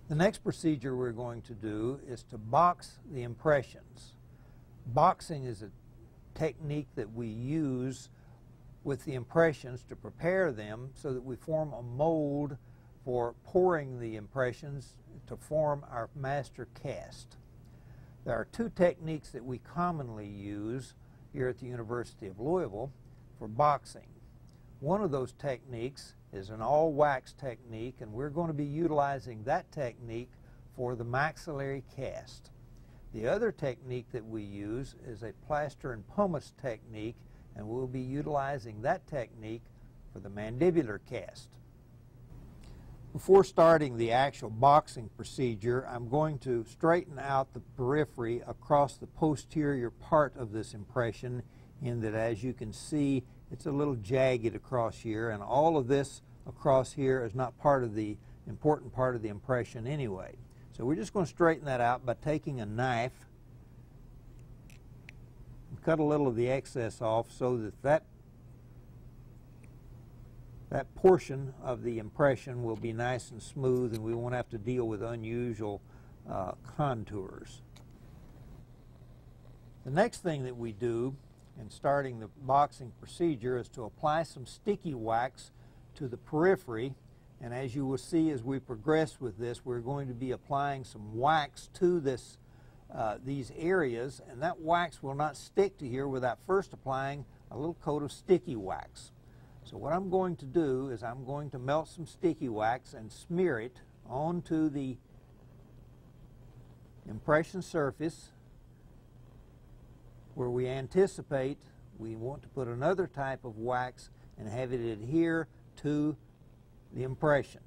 The next procedure we're going to do is to box the impressions. Boxing is a technique that we use with the impressions to prepare them so that we form a mold for pouring the impressions to form our master cast. There are two techniques that we commonly use here at the University of Louisville for boxing. One of those techniques is an all-wax technique, and we're going to be utilizing that technique for the maxillary cast. The other technique that we use is a plaster and pumice technique, and we'll be utilizing that technique for the mandibular cast. Before starting the actual boxing procedure, I'm going to straighten out the periphery across the posterior part of this impression, in that, as you can see, it's a little jagged across here, and all of this across here is not part of the important part of the impression anyway. So we're just going to straighten that out by taking a knife and cut a little of the excess off so that that portion of the impression will be nice and smooth, and we won't have to deal with unusual contours. The next thing that we do in starting the boxing procedure is to apply some sticky wax to the periphery, and as you will see as we progress with this, we're going to be applying some wax to these areas, and that wax will not stick to here without first applying a little coat of sticky wax. So what I'm going to do is I'm going to melt some sticky wax and smear it onto the impression surface where we anticipate we want to put another type of wax and have it adhere to the impression.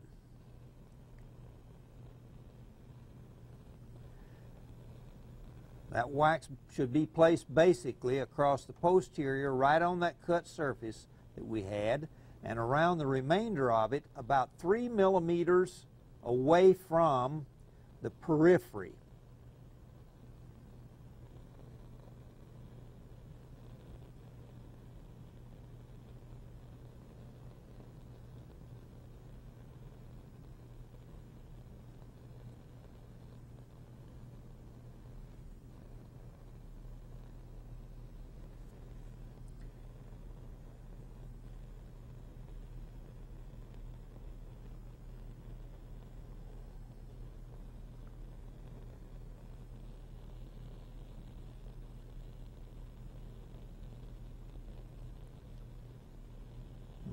That wax should be placed basically across the posterior, right on that cut surface that we had, and around the remainder of it about 3 millimeters away from the periphery.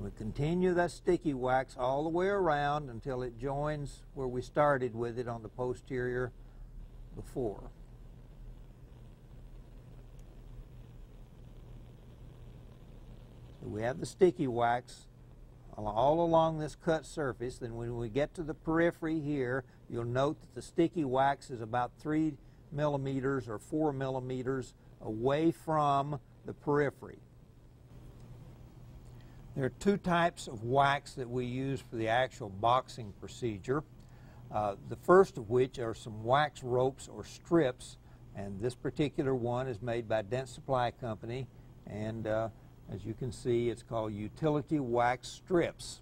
We continue that sticky wax all the way around until it joins where we started with it on the posterior before. So we have the sticky wax all along this cut surface. Then when we get to the periphery here, you'll note that the sticky wax is about 3 millimeters or 4 millimeters away from the periphery. There are two types of wax that we use for the actual boxing procedure. The first of which are some wax ropes or strips, and this particular one is made by Dent Supply Company, and as you can see, it's called Utility Wax Strips.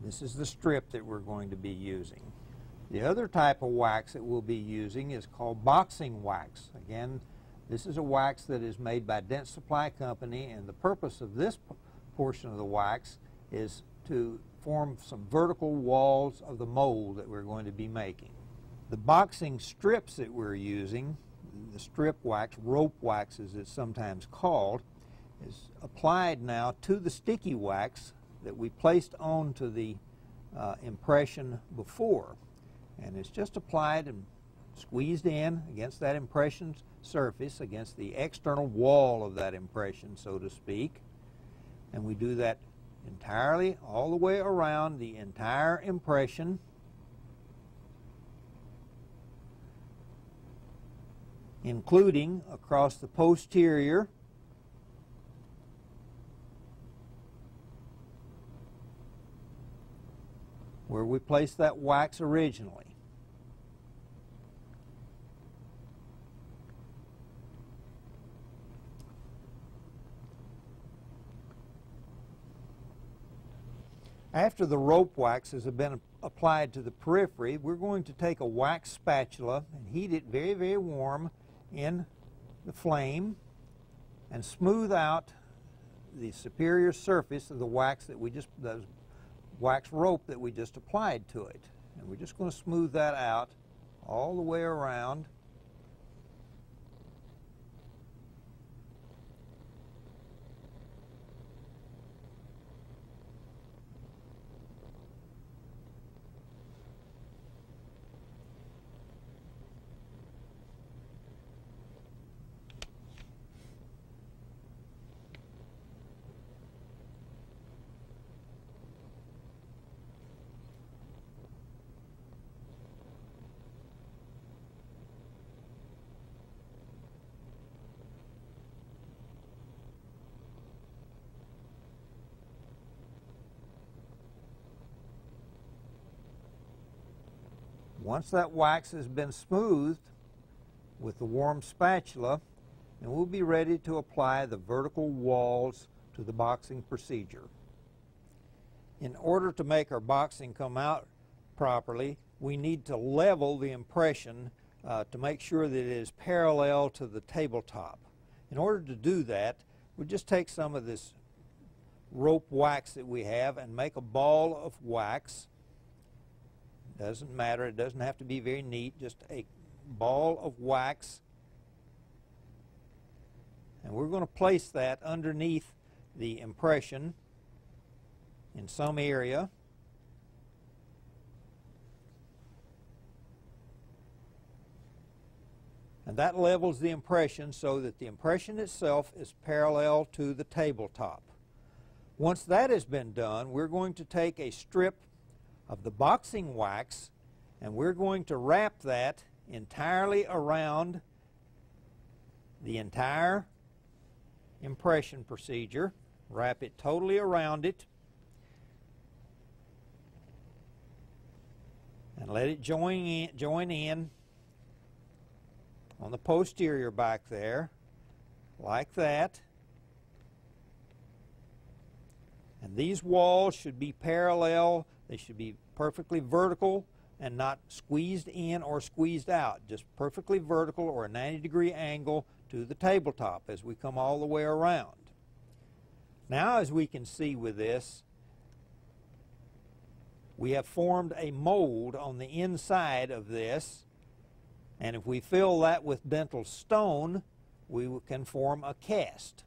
This is the strip that we're going to be using. The other type of wax that we'll be using is called boxing wax. Again, this is a wax that is made by Dent Supply Company, and the purpose of this portion of the wax is to form some vertical walls of the mold that we're going to be making. The boxing strips that we're using, the strip wax, rope wax as it's sometimes called, is applied now to the sticky wax that we placed onto the impression before. And it's just applied and squeezed in against that impression surface, against the external wall of that impression, so to speak. And we do that entirely all the way around the entire impression, including across the posterior, where we placed that wax originally. After the rope waxes have been applied to the periphery, we're going to take a wax spatula and heat it very, very warm in the flame and smooth out the superior surface of the wax that the wax rope that we just applied to it. And we're just going to smooth that out all the way around. Once that wax has been smoothed with the warm spatula, then we'll be ready to apply the vertical walls to the boxing procedure. In order to make our boxing come out properly, we need to level the impression to make sure that it is parallel to the tabletop. In order to do that, we'll just take some of this rope wax that we have and make a ball of wax. Doesn't matter, it doesn't have to be very neat, just a ball of wax. And we're going to place that underneath the impression in some area. And that levels the impression so that the impression itself is parallel to the tabletop. Once that has been done, we're going to take a strip of the boxing wax and we're going to wrap that entirely around the entire impression procedure. Wrap it totally around it and let it join in on the posterior back there like that. And these walls should be parallel. They should be perfectly vertical and not squeezed in or squeezed out. Just perfectly vertical or a 90-degree angle to the tabletop as we come all the way around. Now, as we can see with this, we have formed a mold on the inside of this, and if we fill that with dental stone, we can form a cast.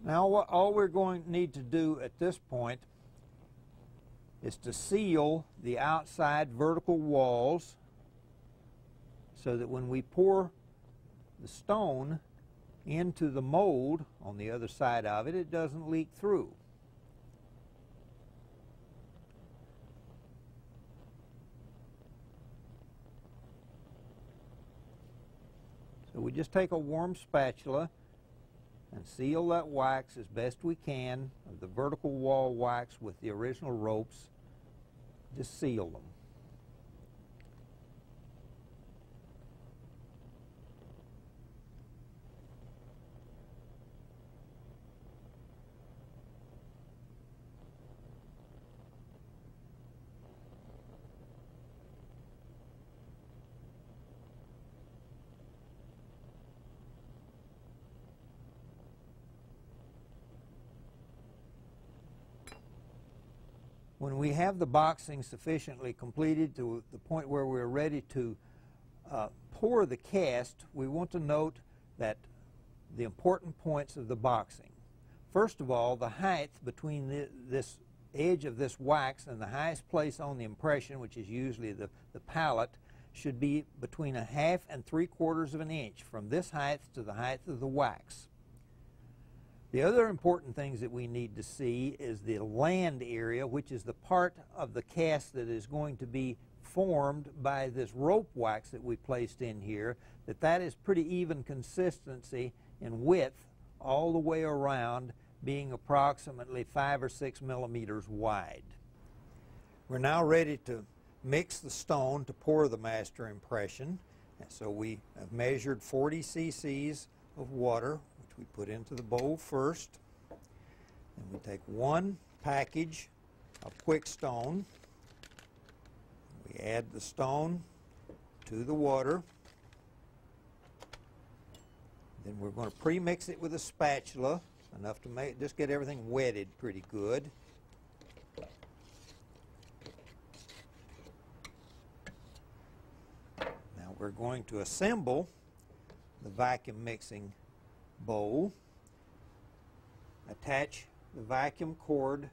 Now, all we're going to need to do at this point is to seal the outside vertical walls so that when we pour the stone into the mold on the other side of it, it doesn't leak through. So we just take a warm spatula and seal that wax as best we can of the vertical wall wax with the original ropes. Just seal them. When we have the boxing sufficiently completed to the point where we're ready to pour the cast, we want to note that the important points of the boxing. First of all, the height between this edge of this wax and the highest place on the impression, which is usually the palate, should be between 1/2 and 3/4 of an inch from this height to the height of the wax. The other important things that we need to see is the land area, which is the part of the cast that is going to be formed by this rope wax that we placed in here, that is pretty even consistency in width all the way around, being approximately 5 or 6 millimeters wide. We're now ready to mix the stone to pour the master impression. And so we have measured 40 cc's of water, which we put into the bowl first. And we take one package of quick stone. We add the stone to the water. Then we're going to pre-mix it with a spatula, enough to just get everything wetted pretty good. Now we're going to assemble the vacuum mixing bowl. Attach the vacuum cord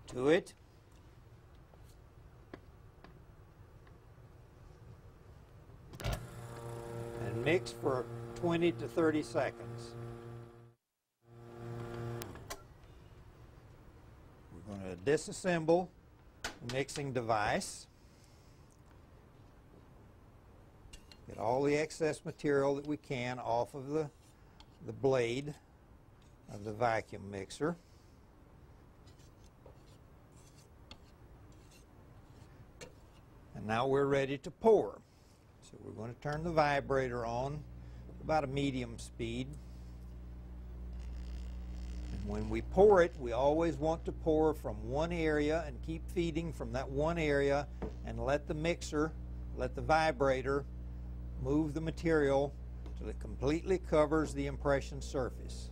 to it. And mix for 20 to 30 seconds. We're going to disassemble the mixing device. Get all the excess material that we can off of the blade of the vacuum mixer. And now we're ready to pour. So we're going to turn the vibrator on about a medium speed. And when we pour it, we always want to pour from one area and keep feeding from that one area and let the vibrator move the material till it completely covers the impression surface.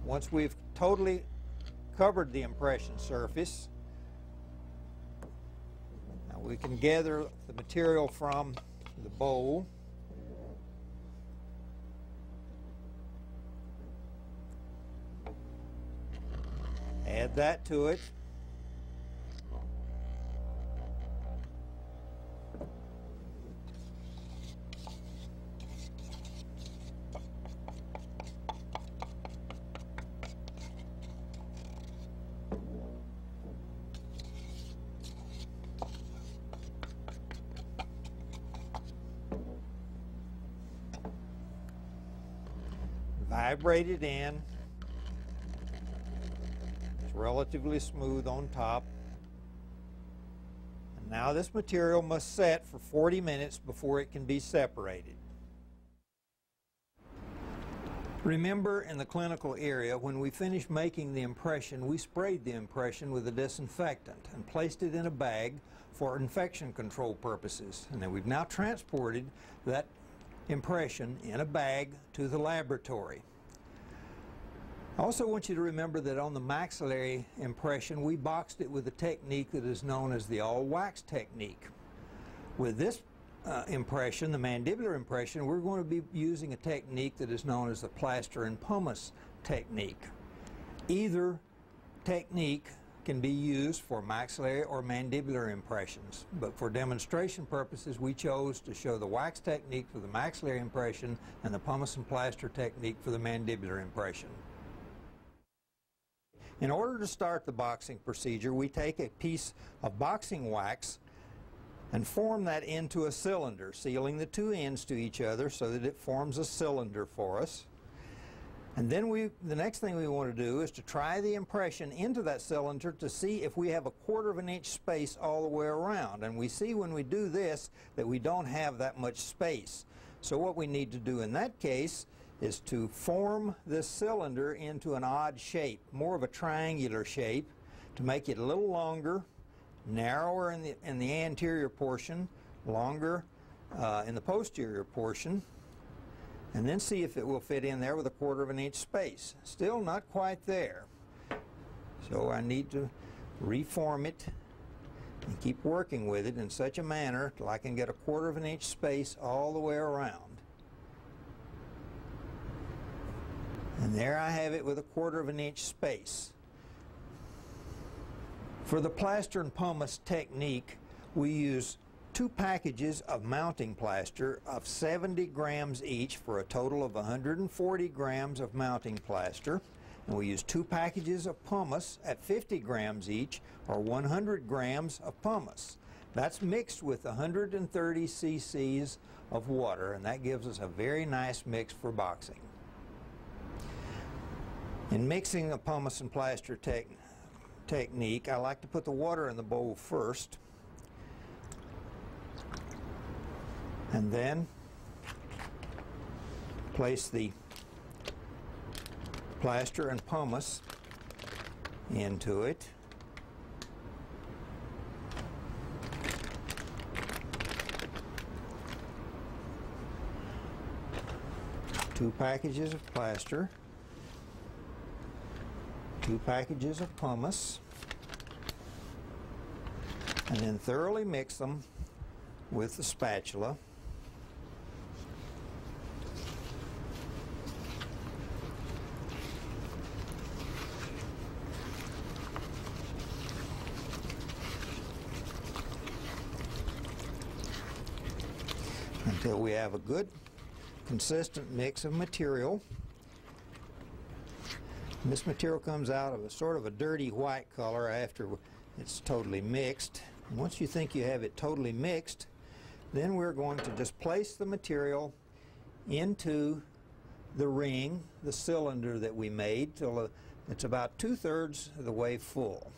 Once we've totally covered the impression surface, now we can gather the material from the bowl. Add that to it. Vibrate it in. It's relatively smooth on top. And now this material must set for 40 minutes before it can be separated. Remember, in the clinical area, when we finished making the impression, we sprayed the impression with a disinfectant and placed it in a bag for infection control purposes. And then we've now transported that impression in a bag to the laboratory. I also want you to remember that on the maxillary impression, we boxed it with a technique that is known as the all-wax technique. With this impression, the mandibular impression, we're going to be using a technique that is known as the Plaster and Pumice technique. Either technique can be used for maxillary or mandibular impressions, but for demonstration purposes we chose to show the wax technique for the maxillary impression and the Pumice and Plaster technique for the mandibular impression. In order to start the boxing procedure, we take a piece of boxing wax and form that into a cylinder, sealing the two ends to each other so that it forms a cylinder for us. And then the next thing we want to do is to try the impression into that cylinder to see if we have a 1/4 of an inch space all the way around. And we see when we do this that we don't have that much space. So what we need to do in that case is to form this cylinder into an odd shape, more of a triangular shape, to make it a little longer, narrower in the anterior portion, longer in the posterior portion, and then see if it will fit in there with a 1/4 of an inch space. Still not quite there. So I need to reform it and keep working with it in such a manner till I can get a 1/4 of an inch space all the way around. And there I have it with a 1/4 of an inch space. For the plaster and pumice technique, we use 2 packages of mounting plaster of 70 grams each for a total of 140 grams of mounting plaster. And we use 2 packages of pumice at 50 grams each, or 100 grams of pumice. That's mixed with 130 cc's of water, and that gives us a very nice mix for boxing. In mixing a pumice and plaster technique, I like to put the water in the bowl first, and then place the plaster and pumice into it. 2 packages of plaster, 2 packages of pumice, and then thoroughly mix them with the spatula. Until we have a good consistent mix of material. And this material comes out of a sort of a dirty white color after it's totally mixed. And once you think you have it totally mixed, then we're going to just place the material into the ring, the cylinder that we made, till it's about 2/3 of the way full.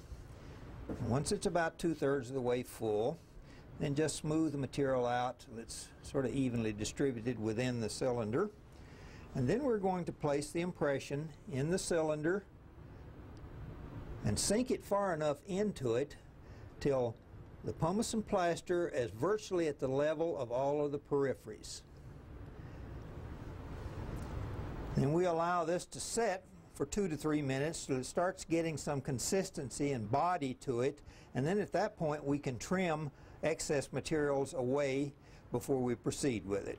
And once it's about 2/3 of the way full, then just smooth the material out till it's sort of evenly distributed within the cylinder. And then we're going to place the impression in the cylinder and sink it far enough into it till the pumice and plaster is virtually at the level of all of the peripheries. Then we allow this to set for 2 to 3 minutes till it starts getting some consistency and body to it, and then at that point we can trim excess materials away before we proceed with it.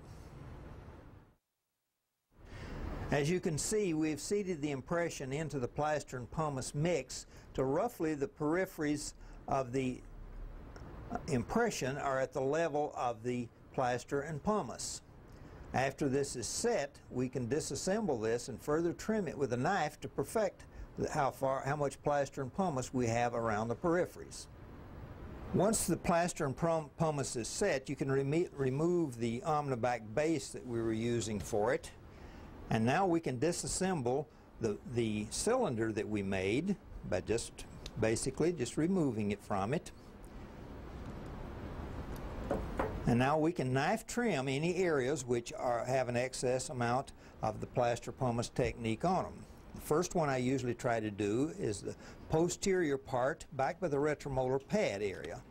As you can see, we've seated the impression into the plaster and pumice mix to roughly the peripheries of the impression are at the level of the plaster and pumice. After this is set, we can disassemble this and further trim it with a knife to perfect how much plaster and pumice we have around the peripheries. Once the plaster and pumice is set, you can remove the Omnibac base that we were using for it. And now we can disassemble the cylinder that we made by basically just removing it from it. And now we can knife trim any areas which have an excess amount of the plaster pumice technique on them. The first one I usually try to do is the posterior part back by the retromolar pad area.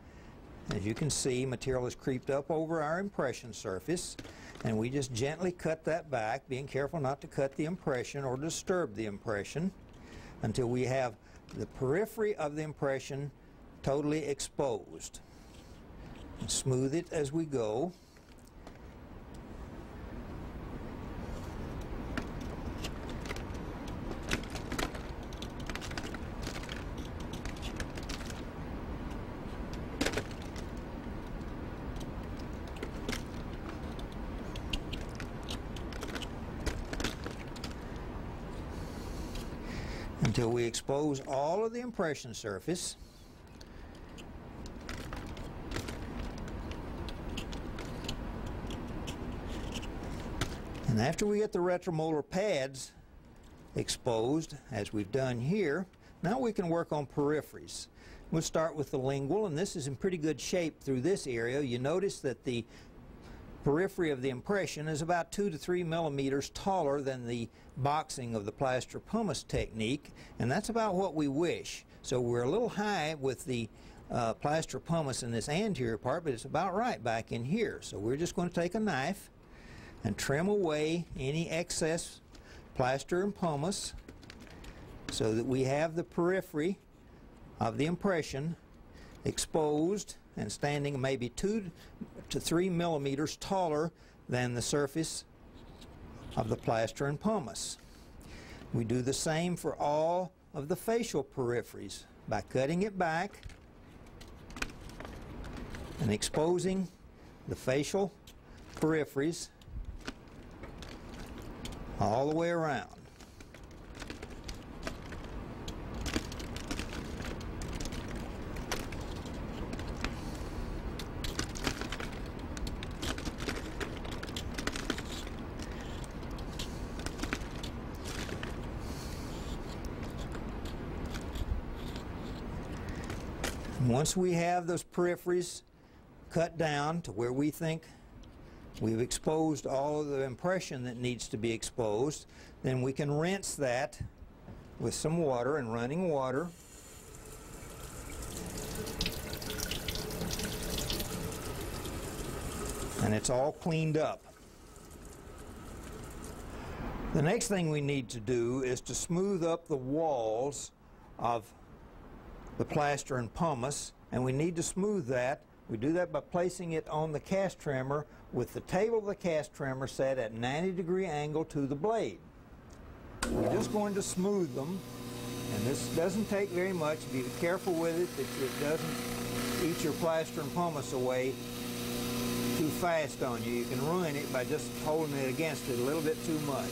As you can see, material has creeped up over our impression surface, and we just gently cut that back, being careful not to cut the impression or disturb the impression, until we have the periphery of the impression totally exposed. And smooth it as we go. Until we expose all of the impression surface. And after we get the retromolar pads exposed, as we've done here, now we can work on peripheries. We'll start with the lingual, and this is in pretty good shape through this area. You notice that the periphery of the impression is about 2 to 3 millimeters taller than the boxing of the plaster pumice technique, and that's about what we wish. So we're a little high with the plaster pumice in this anterior part, but it's about right back in here. So we're just going to take a knife and trim away any excess plaster and pumice so that we have the periphery of the impression exposed and standing maybe 2 to 3 millimeters taller than the surface of the plaster and pumice. We do the same for all of the facial peripheries by cutting it back and exposing the facial peripheries all the way around. once we have those peripheries cut down to where we think we've exposed all of the impression that needs to be exposed, then we can rinse that with some water and running water. And it's all cleaned up. The next thing we need to do is to smooth up the walls of the plaster and pumice, and we need to smooth that. We do that by placing it on the cast trimmer with the table of the cast trimmer set at 90-degree angle to the blade. We're just going to smooth them, and this doesn't take very much. Be careful with it that it doesn't eat your plaster and pumice away too fast on you. You can ruin it by just holding it against it a little bit too much.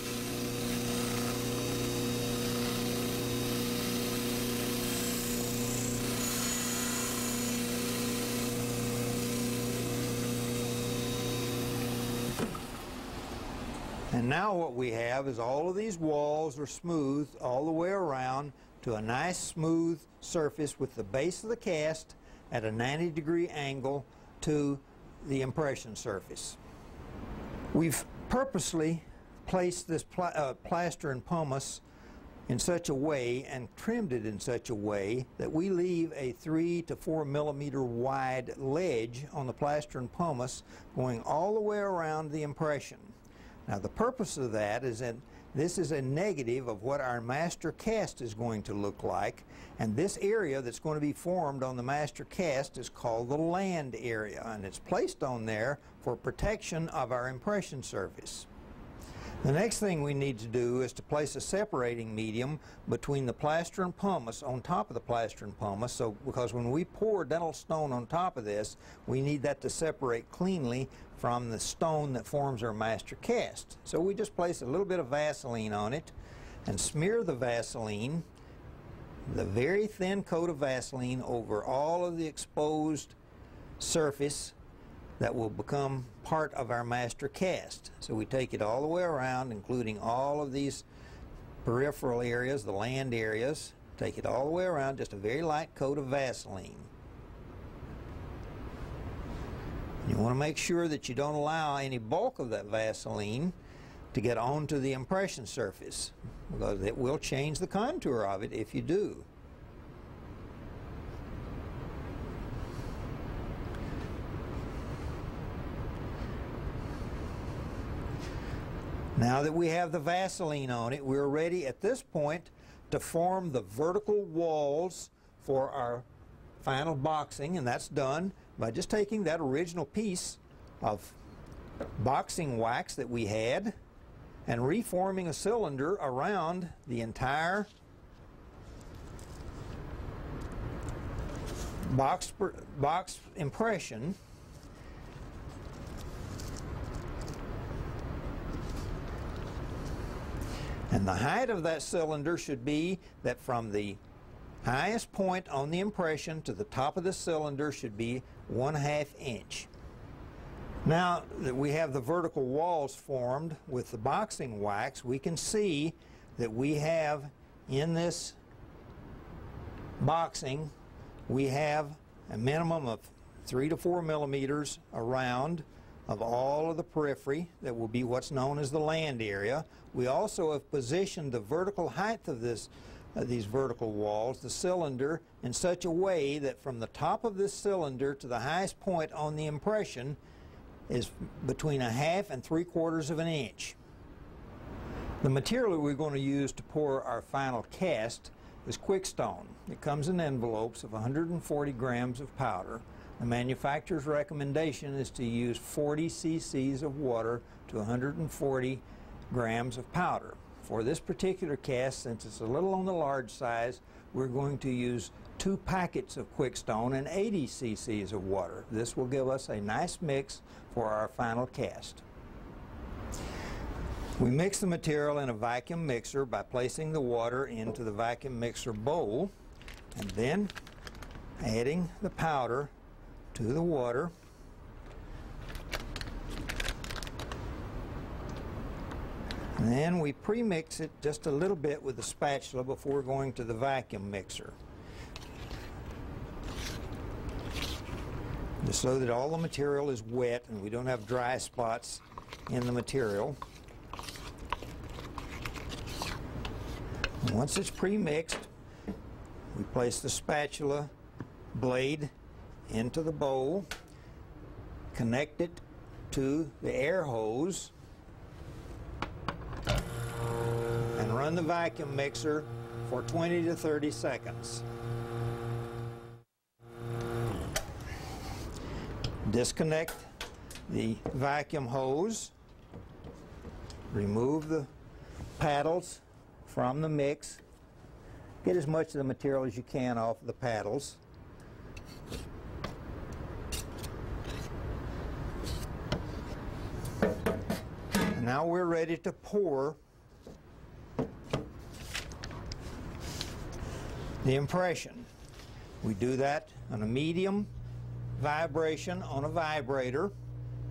And now what we have is all of these walls are smoothed all the way around to a nice smooth surface with the base of the cast at a 90-degree angle to the impression surface. We've purposely placed this plaster and pumice in such a way and trimmed it in such a way that we leave a 3 to 4 millimeter wide ledge on the plaster and pumice going all the way around the impression. Now the purpose of that is that this is a negative of what our master cast is going to look like, and this area that's going to be formed on the master cast is called the land area, and it's placed on there for protection of our impression surface. The next thing we need to do is to place a separating medium between the plaster and pumice on top of the plaster and pumice, because when we pour dental stone on top of this, we need that to separate cleanly from the stone that forms our master cast. So we just place a little bit of Vaseline on it and smear the Vaseline, the very thin coat of Vaseline, over all of the exposed surface that will become part of our master cast. So we take it all the way around, including all of these peripheral areas, the land areas, take it all the way around, just a very light coat of Vaseline. You want to make sure that you don't allow any bulk of that Vaseline to get onto the impression surface, because it will change the contour of it if you do. Now that we have the Vaseline on it, we're ready at this point to form the vertical walls for our final boxing, and that's done by just taking that original piece of boxing wax that we had and reforming a cylinder around the entire box impression. And the height of that cylinder should be that from the highest point on the impression to the top of the cylinder should be 1/2 inch. Now that we have the vertical walls formed with the boxing wax, we can see that we have in this boxing, we have a minimum of 3 to 4 millimeters around of all of the periphery that will be what's known as the land area. We also have positioned the vertical height of these vertical walls, the cylinder, in such a way that from the top of this cylinder to the highest point on the impression is between 1/2 and 3/4 of an inch. The material we're going to use to pour our final cast is quickstone. It comes in envelopes of 140 grams of powder. The manufacturer's recommendation is to use 40 cc's of water to 140 grams of powder. For this particular cast, since it's a little on the large size, we're going to use 2 packets of quickstone and 80 cc's of water. This will give us a nice mix for our final cast. We mix the material in a vacuum mixer by placing the water into the vacuum mixer bowl and then adding the powder to the water. And then we pre-mix it just a little bit with the spatula before going to the vacuum mixer. just so that all the material is wet and we don't have dry spots in the material. And once it's pre-mixed, we place the spatula blade into the bowl, connect it to the air hose, and run the vacuum mixer for 20 to 30 seconds. Disconnect the vacuum hose, remove the paddles from the mix, get as much of the material as you can off of the paddles. And now we're ready to pour the impression. We do that on a medium vibration on a vibrator,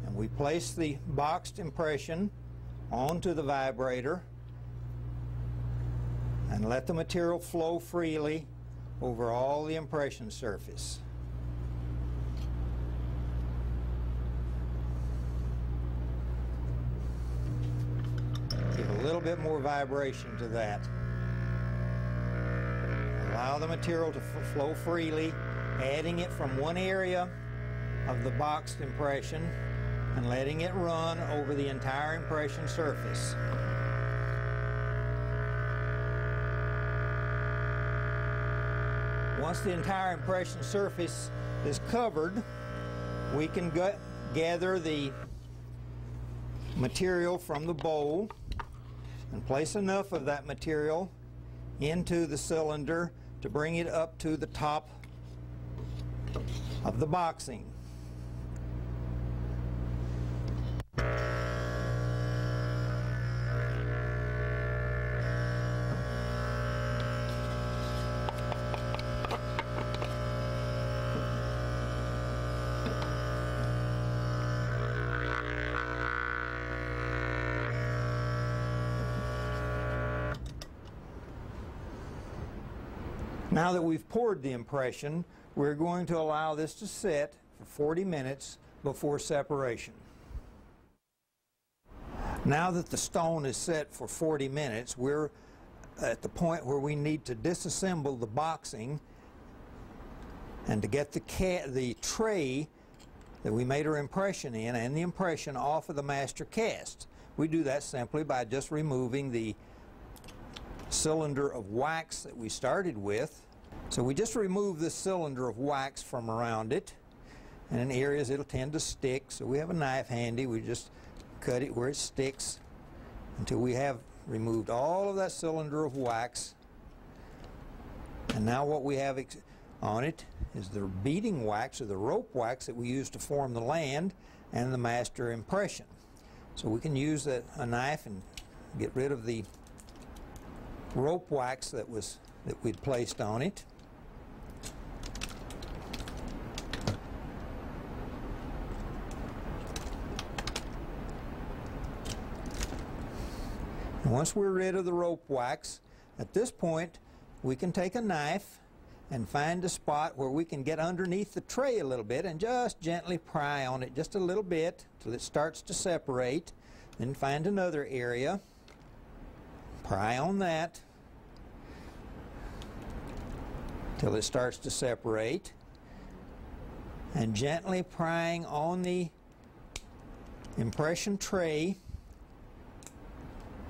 and we place the boxed impression onto the vibrator and let the material flow freely over all the impression surface. Give a little bit more vibration to that. Allow the material to flow freely, adding it from one area of the boxed impression and letting it run over the entire impression surface. Once the entire impression surface is covered, we can gather the material from the bowl and place enough of that material into the cylinder to bring it up to the top of the boxing. Now that we've poured the impression, we're going to allow this to sit for 40 minutes before separation. Now that the stone is set for 40 minutes, we're at the point where we need to disassemble the boxing and to get the tray that we made our impression in and the impression off of the master cast. We do that simply by just removing the cylinder of wax that we started with. So we just remove this cylinder of wax from around it, and in areas it'll tend to stick, so we have a knife handy. We just cut it where it sticks until we have removed all of that cylinder of wax. And now what we have on it is the beading wax or the rope wax that we use to form the land and the master impression. So we can use a knife and get rid of the rope wax that we'd placed on it. And once we're rid of the rope wax, at this point we can take a knife and find a spot where we can get underneath the tray a little bit and just gently pry on it just a little bit till it starts to separate. Then find another area, pry on that till it starts to separate, and gently prying on the impression tray,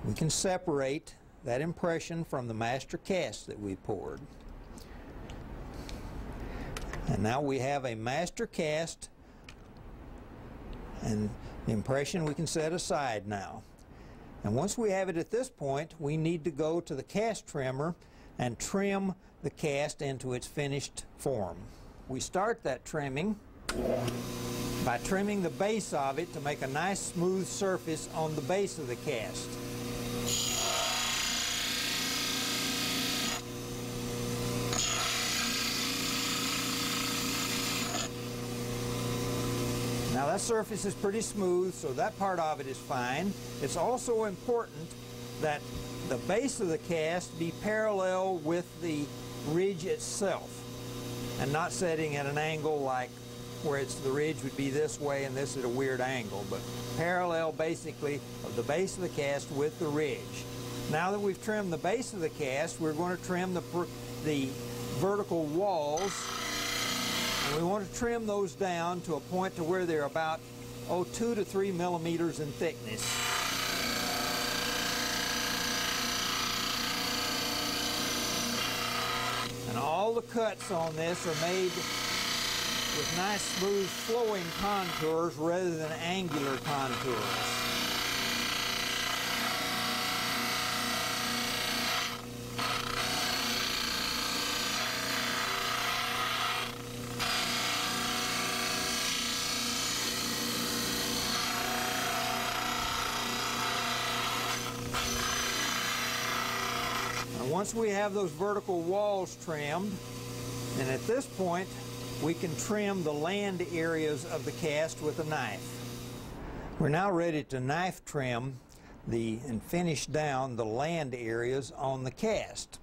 we can separate that impression from the master cast that we poured. And now we have a master cast, and the impression we can set aside now. And once we have it at this point, we need to go to the cast trimmer and trim the cast into its finished form. We start that trimming by trimming the base of it to make a nice smooth surface on the base of the cast. Now that surface is pretty smooth, so that part of it is fine. It's also important that the base of the cast be parallel with the ridge itself and not setting at an angle like where the ridge would be this way and this at a weird angle, but parallel basically of the base of the cast with the ridge. Now that we've trimmed the base of the cast, we're going to trim the vertical walls, and we want to trim those down to a point to where they're about 2 to 3 millimeters in thickness. And all the cuts on this are made with nice, smooth, flowing contours rather than angular contours. Once we have those vertical walls trimmed, then at this point we can trim the land areas of the cast with a knife. We're now ready to knife trim and finish down the land areas on the cast.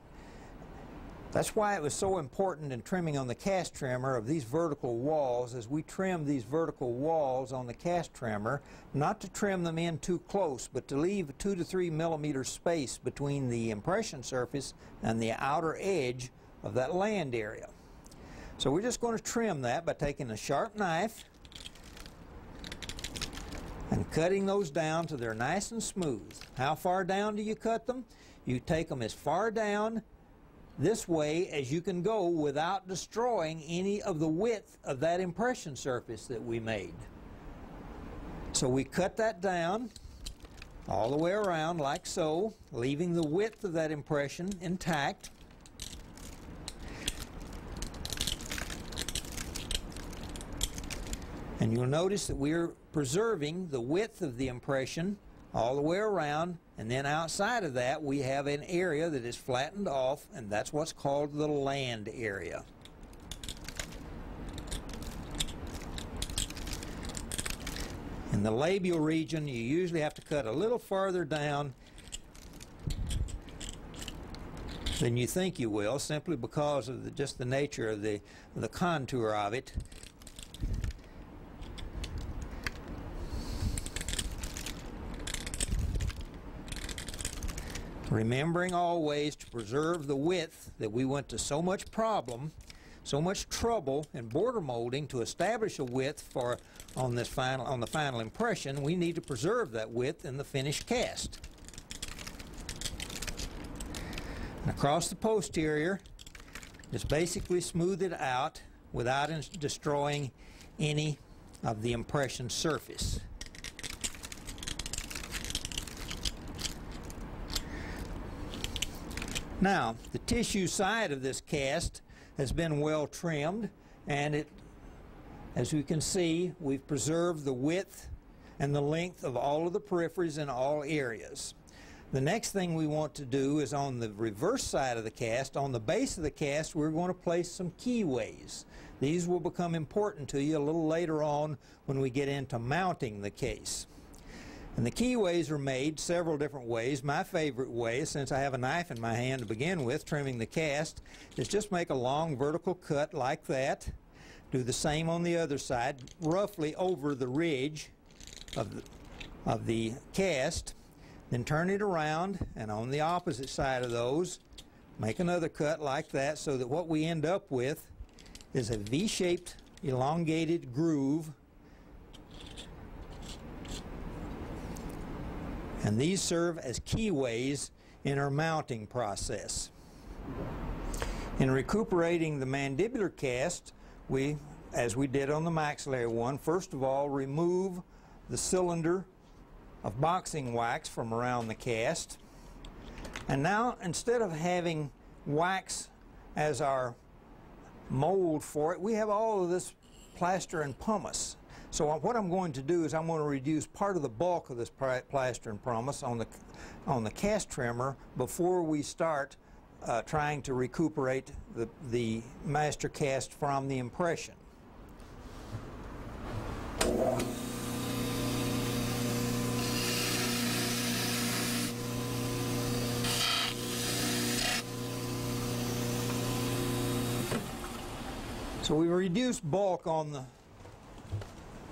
That's why it was so important in trimming on the cast trimmer of these vertical walls, as we trim these vertical walls on the cast trimmer, not to trim them in too close, but to leave 2 to 3 millimeter space between the impression surface and the outer edge of that land area. So we're just going to trim that by taking a sharp knife and cutting those down till they're nice and smooth. How far down do you cut them? You take them as far down this way as you can go without destroying any of the width of that impression surface that we made. So we cut that down all the way around like so, leaving the width of that impression intact. And you'll notice that we're preserving the width of the impression all the way around, and then outside of that we have an area that is flattened off, and that's what's called the land area. In the labial region, you usually have to cut a little farther down than you think you will, simply because of just the nature of the contour of it. Remembering always to preserve the width that we went to so much trouble in border molding to establish a width on the final impression. We need to preserve that width in the finished cast. And across the posterior, just basically smooth it out without destroying any of the impression surface. Now, the tissue side of this cast has been well trimmed, and as we can see, we've preserved the width and the length of all of the peripheries in all areas. The next thing we want to do is on the reverse side of the cast, on the base of the cast, we're going to place some keyways. These will become important to you a little later on when we get into mounting the case. And the keyways are made several different ways. My favorite way, since I have a knife in my hand to begin with, trimming the cast, is just make a long vertical cut like that. Do the same on the other side, roughly over the ridge of the cast. Then turn it around, and on the opposite side of those, make another cut like that, so that what we end up with is a V-shaped elongated groove. And these serve as keyways in our mounting process. In recuperating the mandibular cast, as we did on the maxillary one, first of all remove the cylinder of boxing wax from around the cast. And now, instead of having wax as our mold for it, we have all of this plaster and pumice. So what I'm going to do is I'm going to reduce part of the bulk of this plaster and pumice on the cast trimmer before we start trying to recuperate the master cast from the impression. So we reduced bulk on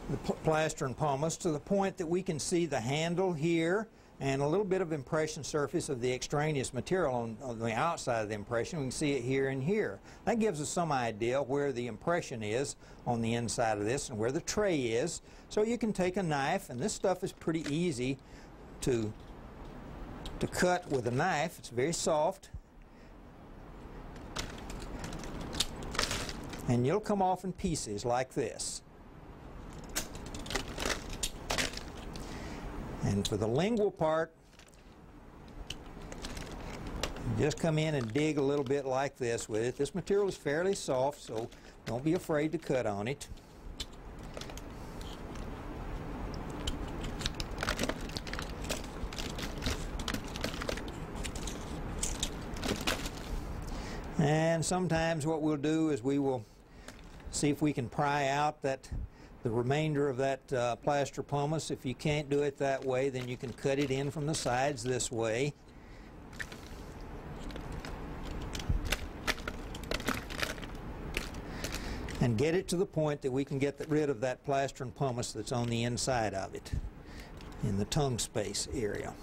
the plaster and pumice to the point that we can see the handle here and a little bit of impression surface of the extraneous material on the outside of the impression. We can see it here and here. That gives us some idea where the impression is on the inside of this and where the tray is. So you can take a knife, and this stuff is pretty easy to cut with a knife. It's very soft. And you'll come off in pieces like this. And for the lingual part, just come in and dig a little bit like this with it. This material is fairly soft, so don't be afraid to cut on it. And sometimes what we'll do is we will see if we can pry out the remainder of that plaster pumice. If you can't do it that way, then you can cut it in from the sides this way. And get it to the point that we can get rid of that plaster and pumice that's on the inside of it, in the tongue space area.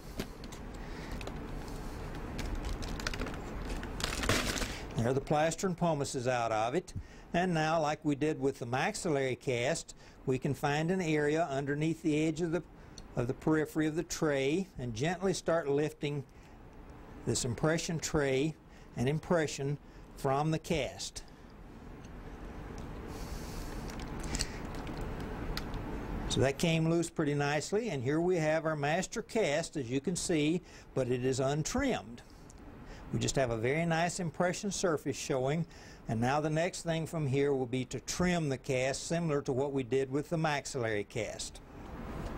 There, the plaster and pumice is out of it. And now, like we did with the maxillary cast, we can find an area underneath the edge of the periphery of the tray and gently start lifting this impression tray and impression from the cast. So that came loose pretty nicely, and here we have our master cast, as you can see, but it is untrimmed. We just have a very nice impression surface showing, and now the next thing from here will be to trim the cast similar to what we did with the maxillary cast.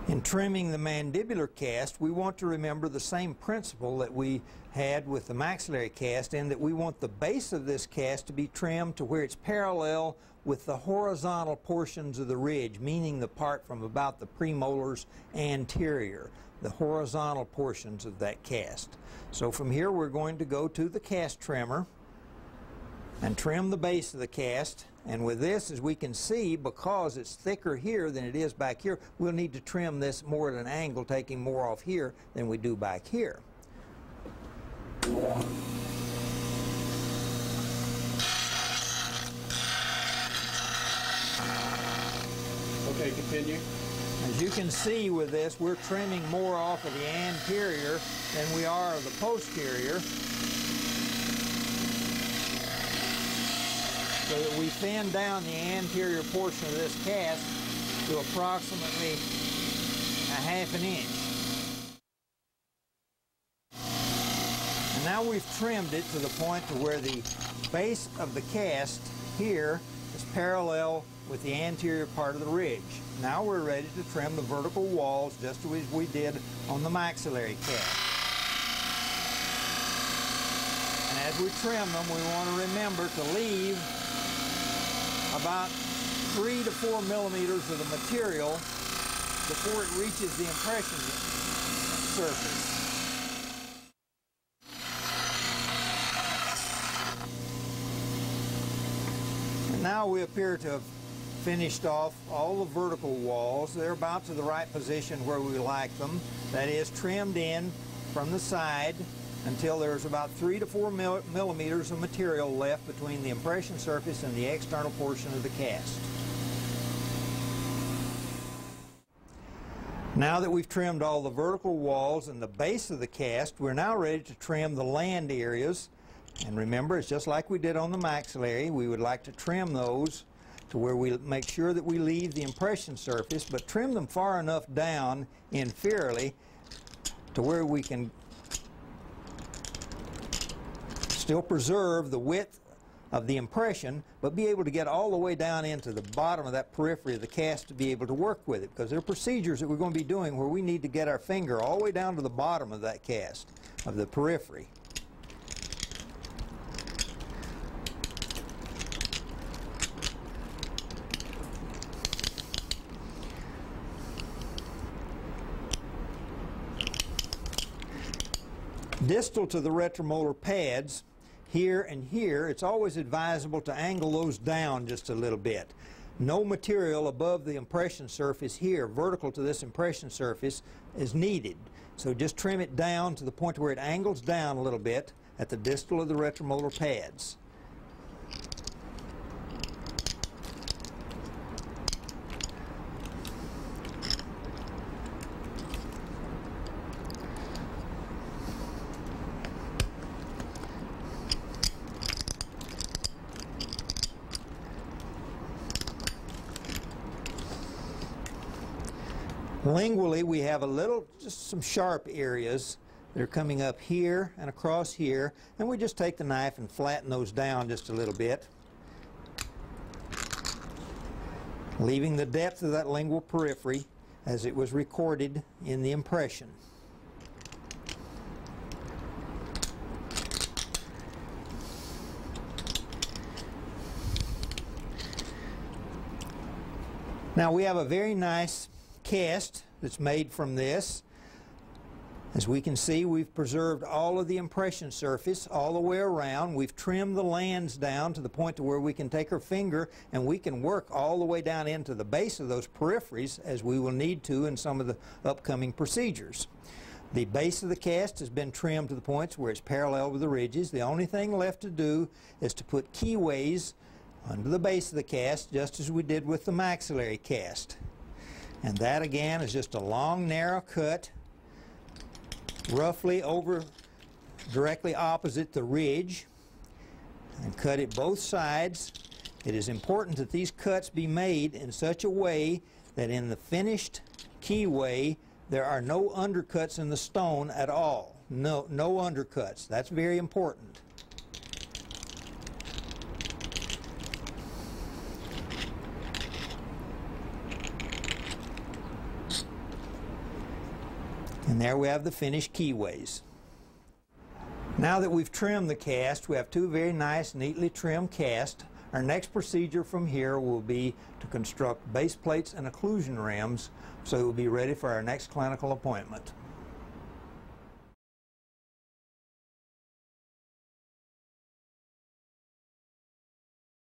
In trimming the mandibular cast, we want to remember the same principle that we had with the maxillary cast, in that we want the base of this cast to be trimmed to where it's parallel with the horizontal portions of the ridge, meaning the part from about the premolars anterior, the horizontal portions of that cast. So from here we're going to go to the cast trimmer and trim the base of the cast. And with this, as we can see, because it's thicker here than it is back here, we'll need to trim this more at an angle, taking more off here than we do back here. Okay, continue. As you can see with this, we're trimming more off of the anterior than we are of the posterior, so that we thin down the anterior portion of this cast to approximately a ½ inch. And now we've trimmed it to the point to where the base of the cast here is parallel with the anterior part of the ridge. Now we're ready to trim the vertical walls just as we did on the maxillary cast. And as we trim them, we want to remember to leave about 3 to 4 millimeters of the material before it reaches the impression surface. And now we appear to have finished off all the vertical walls. They're about to the right position where we like them. That is, trimmed in from the side until there's about 3 to 4 millimeters of material left between the impression surface and the external portion of the cast. Now that we've trimmed all the vertical walls and the base of the cast, we're now ready to trim the land areas. And remember, it's just like we did on the maxillary. We would like to trim those to where we make sure that we leave the impression surface, but trim them far enough down inferiorly to where we can still preserve the width of the impression, but be able to get all the way down into the bottom of that periphery of the cast to be able to work with it, because there are procedures that we're going to be doing where we need to get our finger all the way down to the bottom of that cast, of the periphery. Distal to the retromolar pads, here and here, it's always advisable to angle those down just a little bit. No material above the impression surface here, vertical to this impression surface, is needed. So just trim it down to the point where it angles down a little bit at the distal of the retromolar pads. Lingually, we have just some sharp areas that are coming up here and across here, and we just take the knife and flatten those down just a little bit, leaving the depth of that lingual periphery as it was recorded in the impression. Now we have a very nice cast that's made from this. As we can see, we've preserved all of the impression surface all the way around. We've trimmed the lands down to the point to where we can take our finger and we can work all the way down into the base of those peripheries as we will need to in some of the upcoming procedures. The base of the cast has been trimmed to the points where it's parallel with the ridges. The only thing left to do is to put keyways under the base of the cast, just as we did with the maxillary cast. And that again is just a long narrow cut roughly over directly opposite the ridge, and cut it both sides. It is important that these cuts be made in such a way that in the finished keyway there are no undercuts in the stone at all. No undercuts. That's very important. And there we have the finished keyways. Now that we've trimmed the cast, we have two very nice, neatly trimmed casts. Our next procedure from here will be to construct base plates and occlusion rims, so we'll be ready for our next clinical appointment.